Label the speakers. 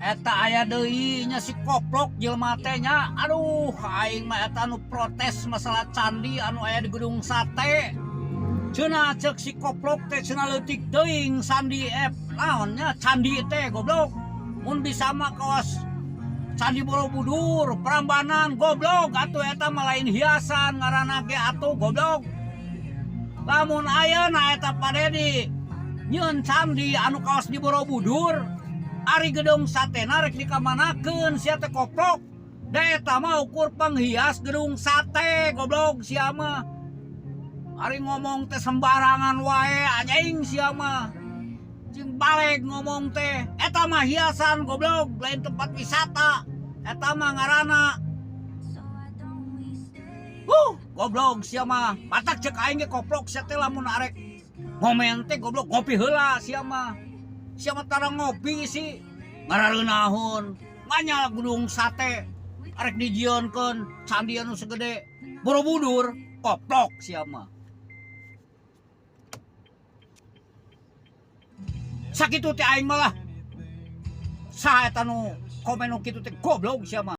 Speaker 1: eta aya deui nya si koplok jelema teh nya. Aduh aing mah eta anu protes masalah candi anu aya di Gedung Sate. Cenah ceuk si koplok teh cenah leutik teuing sandi naon nya candi teh goblok. Mun bisa mah kawas Candi Borobudur, Prambanan, goblok, atuh eta mah lain hiasan, ngaranna ge atuh goblok. Lamun ayeuna eta padedi nyieun candi anu kaos di Borobudur, ari Gedung Satena rek dikamanakeun sia teh koplok. Da eta mah ukur penghias Gedung Sate, goblok sia mah. Ari ngomong teh sembarangan wae anjing sia mah. Cing balik ngomong teh, eta mah hiasan goblok, lain tempat wisata. Eta mah ngaranna goblok sia mah. Matak cek aing ge koplok sia teh lamun arek ngomen teh goblok ngopi heula sia mah. Sia mah tara ngopi sih. Ngarareunahun, manya Gedung Sate arek dijieunkeun candi anu segede Borobudur, koplok sia mah. Sakitu teh aing malah saha eta nu komen nu kitu teh goblok sia mah.